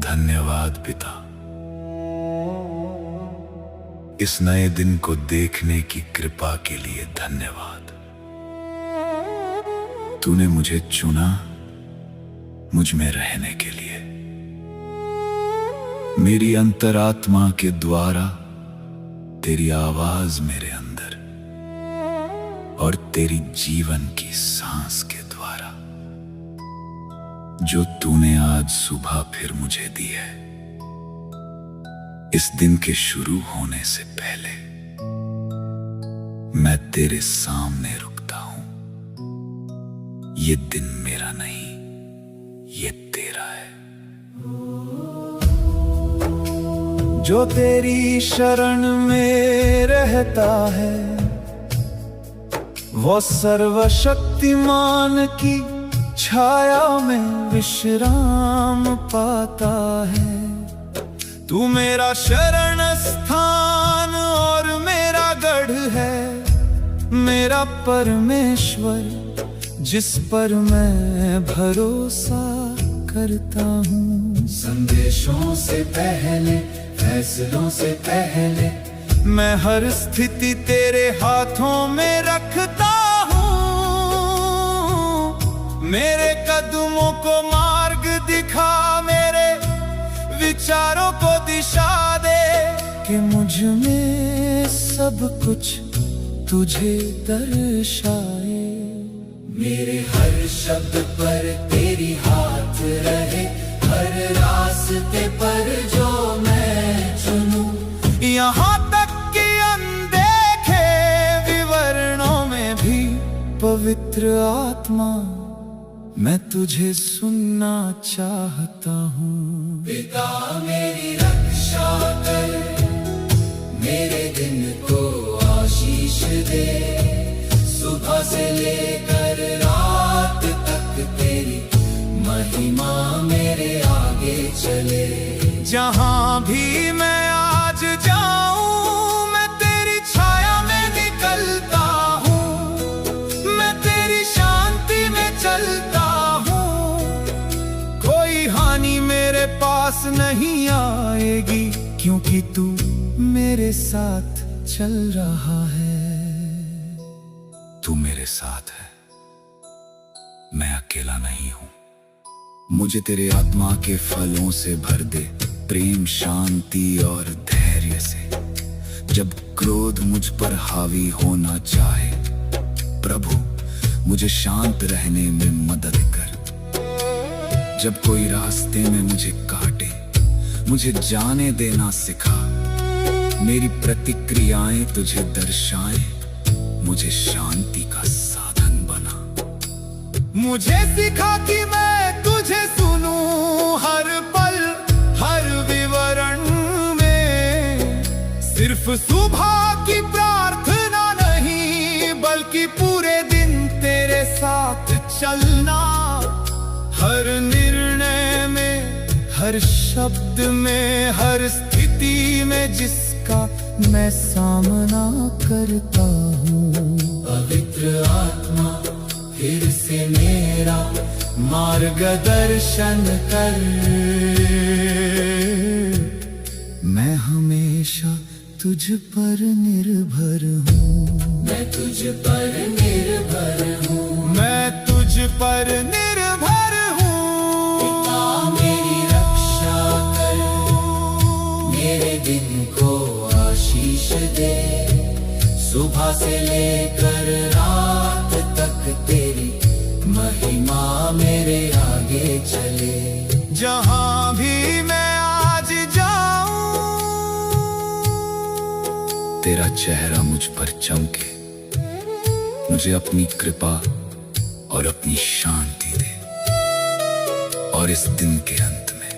धन्यवाद पिता, इस नए दिन को देखने की कृपा के लिए धन्यवाद। तूने मुझे चुना मुझ में रहने के लिए। मेरी अंतरात्मा के द्वारा तेरी आवाज मेरे अंदर और तेरी जीवन की सांस के द्वारा जो तूने आज सुबह फिर मुझे दी है। इस दिन के शुरू होने से पहले मैं तेरे सामने रुकता हूं। ये दिन मेरा नहीं, ये तेरा है। जो तेरी शरण में रहता है वो सर्वशक्तिमान की छाया में विश्राम पाता है। तू मेरा शरण स्थान और मेरा गढ़ है, मेरा परमेश्वर जिस पर मैं भरोसा करता हूँ। संदेशों से पहले, फैसलों से पहले मैं हर स्थिति तेरे हाथों में रखता हूँ। मेरे कदमों को मार्ग दिखा, मेरे विचारों को दिशा दे कि मुझ में सब कुछ तुझे दर्शाए। मेरे हर शब्द पर तेरी हाथ रहे, हर रास्ते पर जो मैं चुनूं। यहाँ तक कि अनदेखे विवरणों में भी पवित्र आत्मा मैं तुझे सुनना चाहता हूँ। पिता मेरी रक्षा कर, मेरे दिन को आशीष दे। सुबह से लेकर रात तक तेरी महिमा मेरे आगे चले। जहाँ भी मैं आज जाऊं मैं तेरी छाया में निकलता हूँ, मैं तेरी शांति में चलता हूँ। कोई हानि मेरे पास नहीं आएगी क्योंकि तू मेरे साथ चल रहा है। तू मेरे साथ है, मैं अकेला नहीं हूँ। मुझे तेरे आत्मा के फलों से भर दे, प्रेम, शांति और धैर्य से। जब क्रोध मुझ पर हावी होना चाहे, प्रभु मुझे शांत रहने में मदद कर। जब कोई रास्ते में मुझे काटे, मुझे जाने देना सिखा। मेरी प्रतिक्रियाएं तुझे दर्शाएं, मुझे शांति का साधन बना। मुझे सिखा कि मैं तुझे सुनूं हर पल, हर विवरण में। सिर्फ सुबह की प्रार्थना नहीं बल्कि पूरे दिन तेरे साथ चलना। हर निर्णय में, हर शब्द में, हर स्थिति में जिसका मैं सामना करता हूँ। पवित्र आत्मा फिर से मेरा मार्गदर्शन कर। मैं हमेशा तुझ पर निर्भर हूँ, मैं तुझ पर निर्भर हूँ, मैं तुझ पर निर्भर हूँ। पिता मेरी रक्षा कर, मेरे दिन को आशीष दे। सुबह से लेकर रात तक तेरी महिमा मेरे आगे चले। जहाँ भी मैं आज जाऊं तेरा चेहरा मुझ पर चमके, मुझे अपनी कृपा और अपनी शांति दे। और इस दिन के अंत में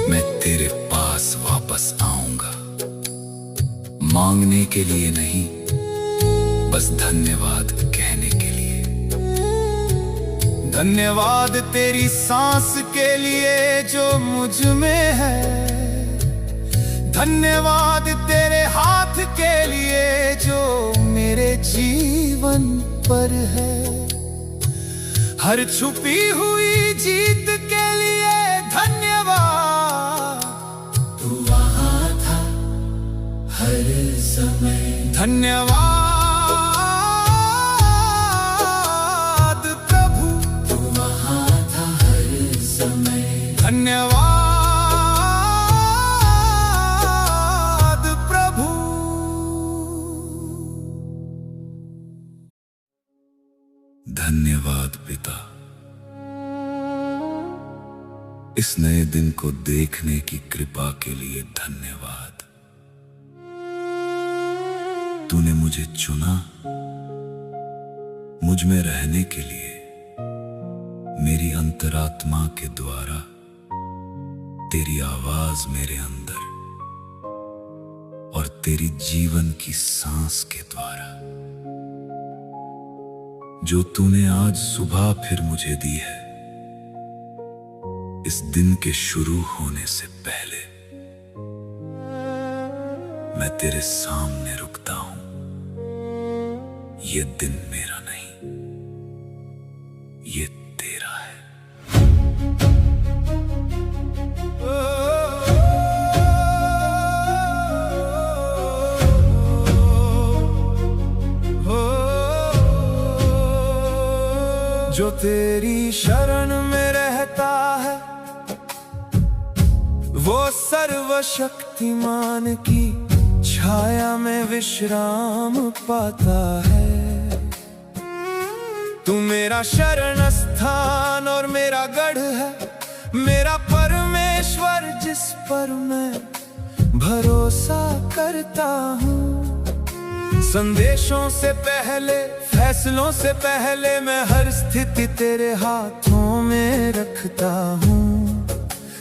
मैं तेरे पास वापस आऊंगा, मांगने के लिए नहीं, बस धन्यवाद कहने के लिए। धन्यवाद तेरी सांस के लिए जो मुझ में है। धन्यवाद तेरे हाथ के लिए जो मेरे जीवन पर है। हर छुपी हुई जीत के लिए धन्यवाद। धन्यवाद पिता, इस नए दिन को देखने की कृपा के लिए धन्यवाद। तूने मुझे चुना मुझ में रहने के लिए, मेरी अंतरात्मा के द्वारा, तेरी आवाज मेरे अंदर और तेरी जीवन की सांस के द्वारा, जो तूने आज सुबह फिर मुझे दी है। इस दिन के शुरू होने से पहले मैं तेरे सामने रुकता हूं। ये दिन मेरा नहीं, ये तेरा है। जो तेरी शरण में रहता है वो सर्वशक्तिमान की छाया में विश्राम पाता है। तू मेरा शरण स्थान और मेरा गढ़ है, मेरा परमेश्वर जिस पर मैं भरोसा करता हूँ। संदेशों से पहले, फैसलों से पहले मैं हर स्थिति तेरे हाथों में रखता हूँ।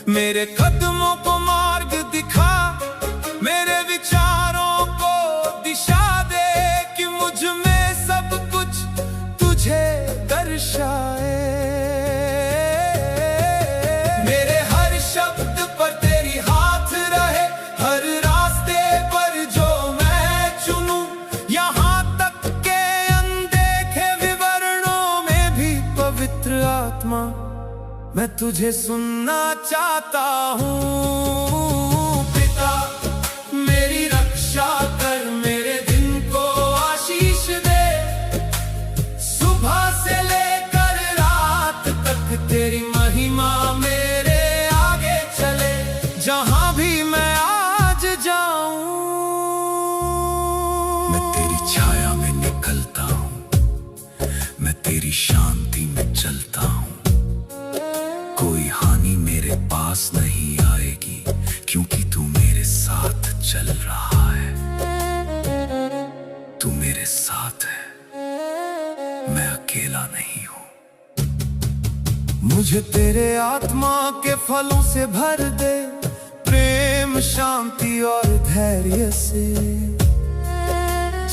मेरे कदमों को मार्ग दिखा, मेरे विचारों को दिशा दे, कि मुझ में सब कुछ तुझे दर्शाए। मेरे हर शब्द पर तेरी हाथ रहे, हर रास्ते पर जो मैं चुनूं, यहाँ तक के अनदेखे विवरणों में भी पवित्र आत्मा मैं तुझे सुनना चाहता हूँ। पिता मेरी रक्षा कर, मेरे दिन को आशीष दे, सुबह से लेकर रात तक तेरी महिमा मेरे आगे चले। जहाँ भी मैं आज जाऊं, मैं तेरी छाया में निकलता हूँ, मैं तेरी शांति में चलता हूँ। कोई हानि मेरे पास नहीं आएगी, क्योंकि तू मेरे साथ चल रहा है। तू मेरे साथ है, मैं अकेला नहीं हूं। मुझे तेरे आत्मा के फलों से भर दे, प्रेम, शांति और धैर्य से।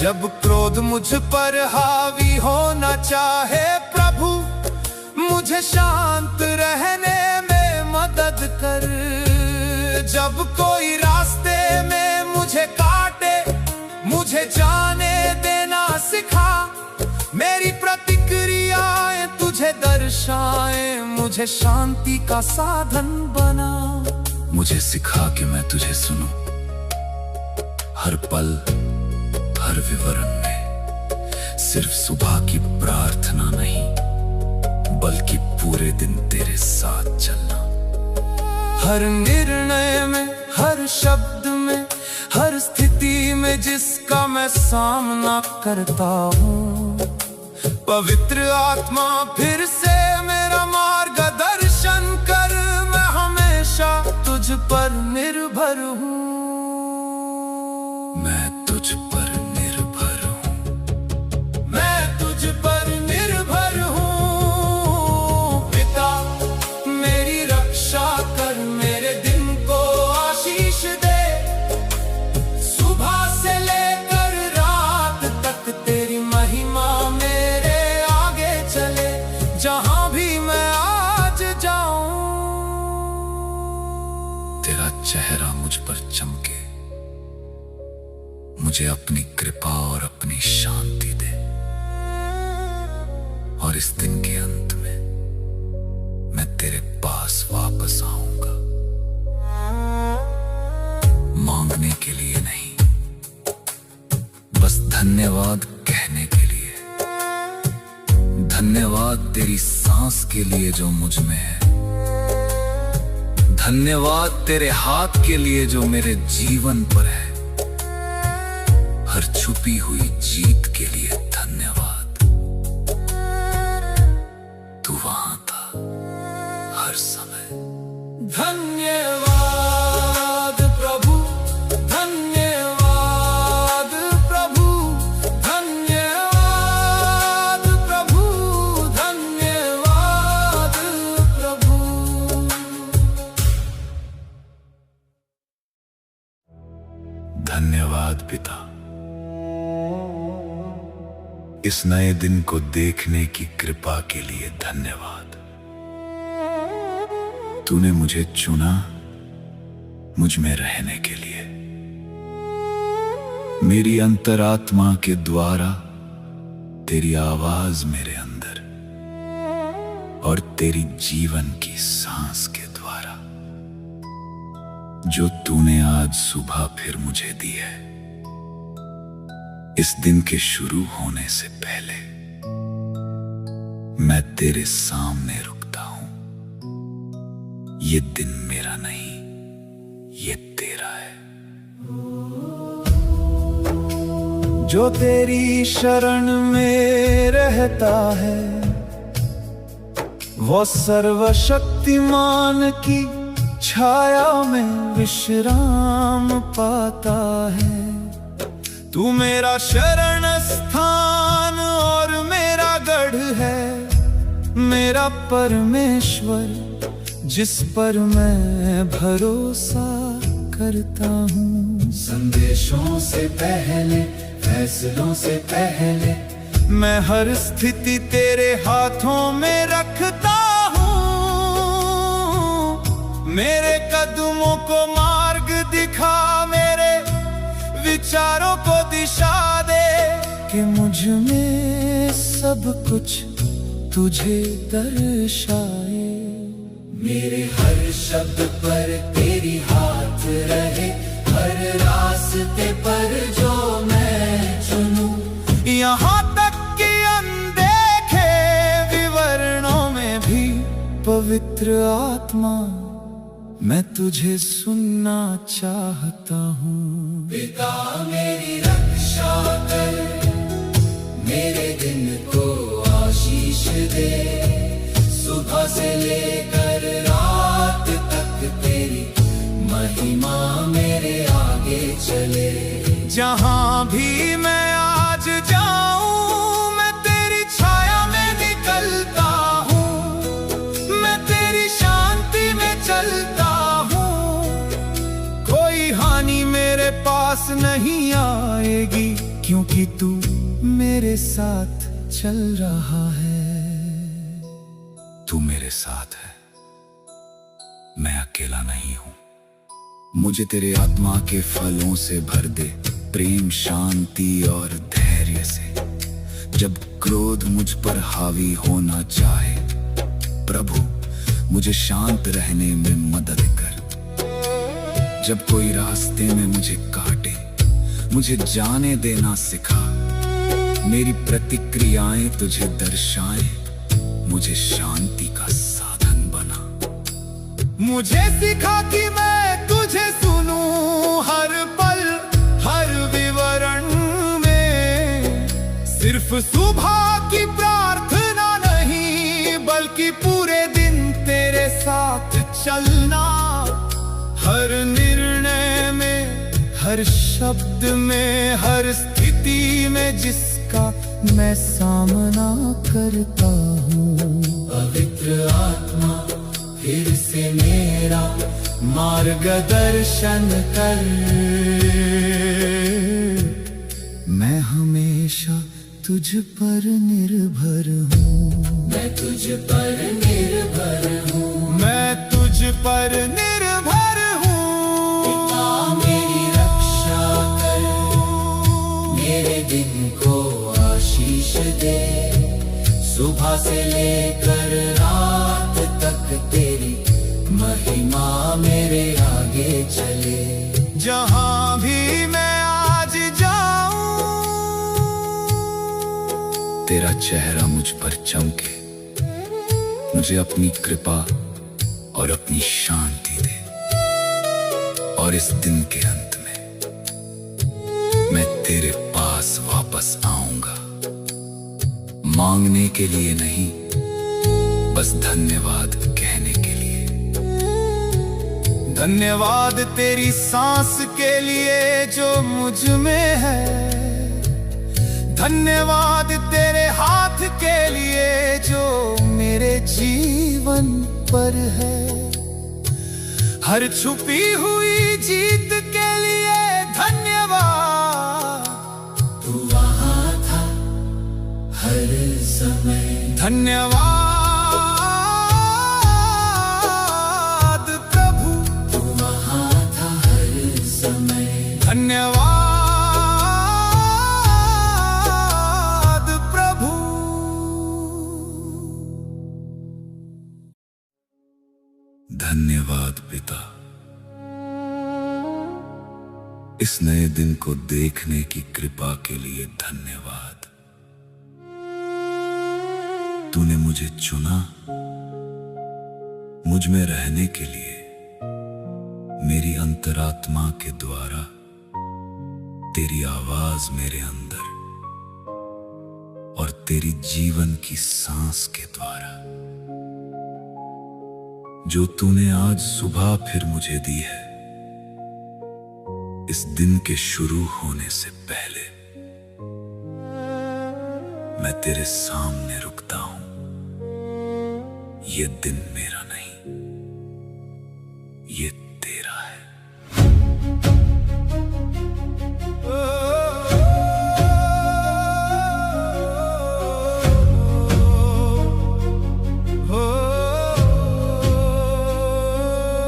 जब क्रोध मुझ पर हावी होना चाहे, प्रभु मुझे शांत रहने में मदद कर। जब कोई रास्ते में मुझे काटे, मुझे जाने देना सिखा। मेरी प्रतिक्रियाएं तुझे दर्शाएं, मुझे शांति का साधन बना। मुझे सिखा कि मैं तुझे सुनूं, हर पल, हर विवरण में। सिर्फ सुबह की प्रार्थना नहीं, बल्कि पूरे दिन तेरे साथ चलना। हर निर्णय में, हर शब्द में, हर स्थिति में जिसका मैं सामना करता हूँ। पवित्र आत्मा फिर से मेरा मार्गदर्शन कर, मैं हमेशा तुझ पर निर्भर हूँ। मैं तुझ पर निर्भर हूँ, मैं तुझ पर निर्भर हूँ। पिता मेरी रक्षा कर, मेरे दिन को आशीष दे, सुबह से लेकर रात तक तेरी महिमा मेरे आगे चले। जहाँ भी मैं आज जाऊं, तेरा चेहरा मुझ पर चमके, मुझे अपनी कृपा और अपनी शांति दे। और इस दिन के अंत में मैं तेरे पास वापस आऊंगा, मांगने के लिए नहीं, बस धन्यवाद कहने के लिए। धन्यवाद तेरी सांस के लिए जो मुझ में है, धन्यवाद तेरे हाथ के लिए जो मेरे जीवन पर है, हर छुपी हुई जीत के लिए धन्यवाद। हर समय। धन्यवाद प्रभु, धन्यवाद प्रभु, धन्यवाद प्रभु, धन्यवाद प्रभु। धन्यवाद पिता, इस नए दिन को देखने की कृपा के लिए धन्यवाद। तूने मुझे चुना मुझ में रहने के लिए। मेरी अंतरात्मा के द्वारा तेरी आवाज मेरे अंदर और तेरी जीवन की सांस के द्वारा जो तूने आज सुबह फिर मुझे दी है। इस दिन के शुरू होने से पहले मैं तेरे सामने रुकता हूं। ये दिन मेरा नहीं, ये तेरा है। जो तेरी शरण में रहता है वो सर्वशक्तिमान की छाया में विश्राम पाता है। तू मेरा शरण स्थान और मेरा गढ़ है, मेरा परमेश्वर जिस पर मैं भरोसा करता हूँ। संदेशों से पहले, फैसलों से पहले मैं हर स्थिति तेरे हाथों में रखता हूँ। मेरे कदमों को मार्ग दिखा, मेरे विचारों को दिशा दे कि मुझ में सब कुछ तुझे दर्शाए। मेरे हर शब्द पर तेरी हाथ रहे, हर रास्ते पर जो मैं चुनूं। यहाँ तक कि अनदेखे विवरणों में भी पवित्र आत्मा मैं तुझे सुनना चाहता हूँ। पिता मेरी रक्षा कर, मेरे दिन को आशीष दे। सुबह से लेकर रात तक तेरी महिमा मेरे आगे चले। जहाँ भी मैं आज जाऊं मैं तेरी छाया में निकलता हूँ, मैं तेरी शांति में चलता हूँ। कोई हानि मेरे पास नहीं आएगी क्योंकि तू मेरे साथ चल रहा है। तू मेरे साथ है, मैं अकेला नहीं हूं। मुझे तेरे आत्मा के फलों से भर दे, प्रेम, शांति और धैर्य से। जब क्रोध मुझ पर हावी होना चाहे, प्रभु मुझे शांत रहने में मदद कर। जब कोई रास्ते में मुझे काटे, मुझे जाने देना सिखा। मेरी प्रतिक्रियाएं तुझे दर्शाएं, मुझे शांति का साधन बना। मुझे सिखा कि मैं तुझे सुनूं हर पल, हर विवरण में। सिर्फ सुबह की प्रार्थना नहीं बल्कि पूरे दिन तेरे साथ चलना। हर निर्णय में, हर शब्द में, हर स्थिति में जिसका मैं सामना करता हूँ। पवित्र आत्मा फिर से मेरा मार्गदर्शन कर। मैं हमेशा तुझ पर निर्भर हूँ, मैं तुझ पर निर्भर हूँ, मैं तुझ पर निर्भर हूँ। पिता मेरी रक्षा कर, मेरे दिन को आशीष दे। सुबह से लेकर रात तक तेरी महिमा मेरे आगे चले। जहाँ भी मैं आज जाऊं तेरा चेहरा मुझ पर चमके, मुझे अपनी कृपा और अपनी शांति दे। और इस दिन के अंत में मैं तेरे पास वापस आऊंगा, मांगने के लिए नहीं, बस धन्यवाद कहने के लिए। धन्यवाद तेरी सांस के लिए जो मुझ में है, धन्यवाद तेरे हाथ के लिए जो मेरे जीवन पर है, हर छुपी हुई जीत के लिए धन्यवाद। तू वहाँ था हर समय, धन्यवाद प्रभु। तू वहाँ था हर समय, धन्यवाद प्रभु। धन्यवाद पिता, इस नए दिन को देखने की कृपा के लिए धन्यवाद। तूने मुझे चुना, मुझ में रहने के लिए, मेरी अंतरात्मा के द्वारा, तेरी आवाज मेरे अंदर और तेरी जीवन की सांस के द्वारा, जो तूने आज सुबह फिर मुझे दी है। इस दिन के शुरू होने से पहले मैं तेरे सामने रुकता हूं। ये दिन मेरा नहीं, ये तेरा है।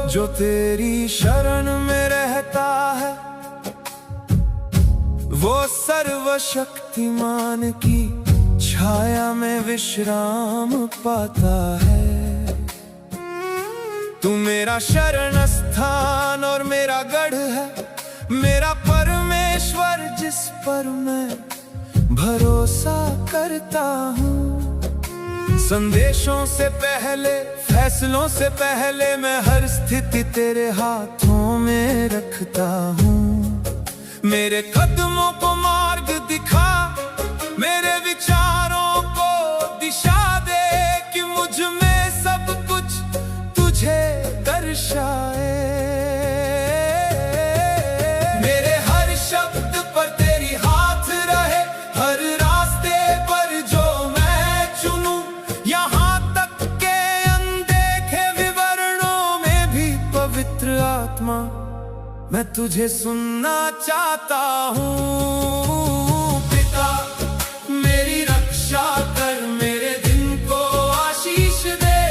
जो तेरी शरण में रहता है वो सर्वशक्तिमान की छाया में विश्राम पाता है। तू मेरा शरण स्थान और मेरा गढ़ है, मेरा परमेश्वर जिस पर मैं भरोसा करता हूँ। संदेशों से पहले, फैसलों से पहले मैं हर स्थिति तेरे हाथों में रखता हूँ। मेरे कदमों को मार्ग दिखा, मेरे विचारों को दिशा दे, कि मुझ में सब कुछ तुझे दर्शाए। मेरे हर शब्द पर तेरी हाथ रहे, हर रास्ते पर जो मैं चुनूं, यहाँ तक के अनदेखे विवरणों में भी पवित्र आत्मा मैं तुझे सुनना चाहता हूँ। पिता मेरी रक्षा कर, मेरे दिन को आशीष दे,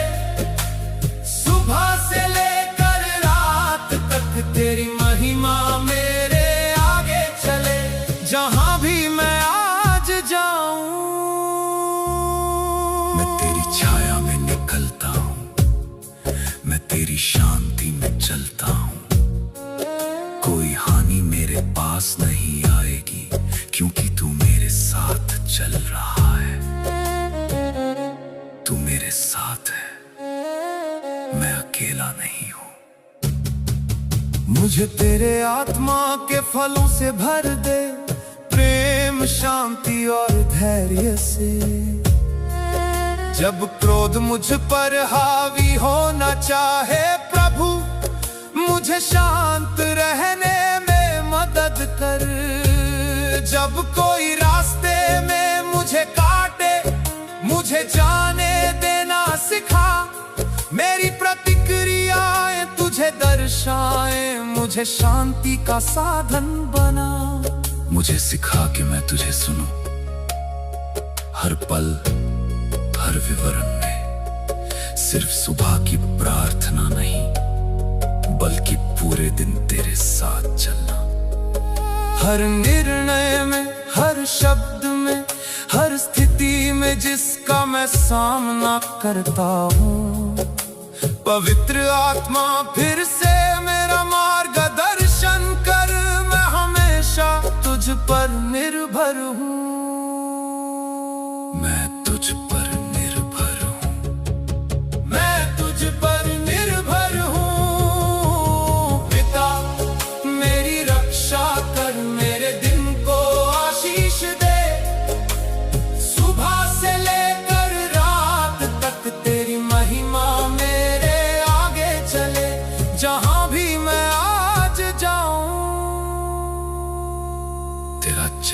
सुबह से लेकर रात तक तेरी महिमा मेरे आगे चले। जहाँ भी मैं आज जाऊं, मैं तेरी छाया में निकलता हूँ, मैं तेरी शांति में चलता हूँ। कोई हानि मेरे पास नहीं आएगी, क्योंकि तू मेरे साथ चल रहा है। तू मेरे साथ है, मैं अकेला नहीं हूँ। मुझे तेरे आत्मा के फलों से भर दे, प्रेम, शांति और धैर्य से। जब क्रोध मुझ पर हावी होना चाहे प्रभु, मुझे शांत रहने में मदद कर। जब कोई रास्ते में मुझे काटे, मुझे जाने देना सिखा। मेरी प्रतिक्रियाएं तुझे दर्शाएं, मुझे शांति का साधन बना। मुझे सिखा कि मैं तुझे सुनूं, हर पल, हर विवरण में। सिर्फ सुबह की प्रार्थना नहीं, बल्कि पूरे दिन तेरे साथ चलना। हर निर्णय में, हर शब्द में, हर स्थिति में जिसका मैं सामना करता हूँ, पवित्र आत्मा फिर से मेरा मार्गदर्शन कर। मैं हमेशा तुझ पर निर्भर हूँ, मैं तुझ पर निर्भर हूँ, मैं तुझ पर निर्भर हूँ। पिता मेरी रक्षा कर, मेरे दिन को आशीष दे, सुबह से लेकर रात तक तेरी महिमा मेरे आगे चले। जहाँ भी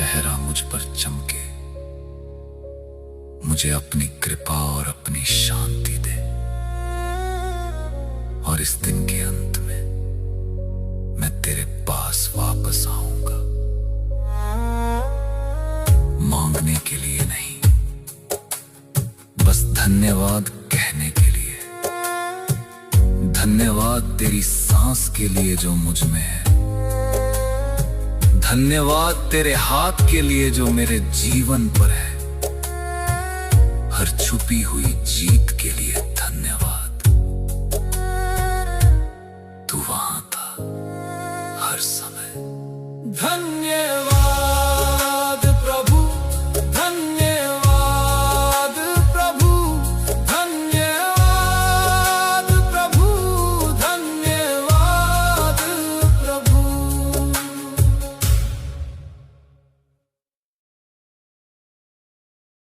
चेहरा मुझ पर चमके, मुझे अपनी कृपा और अपनी शांति दे। और इस दिन के अंत में मैं तेरे पास वापस आऊंगा, मांगने के लिए नहीं, बस धन्यवाद कहने के लिए। धन्यवाद तेरी सांस के लिए जो मुझ में है, धन्यवाद तेरे हाथ के लिए जो मेरे जीवन पर है। हर छुपी हुई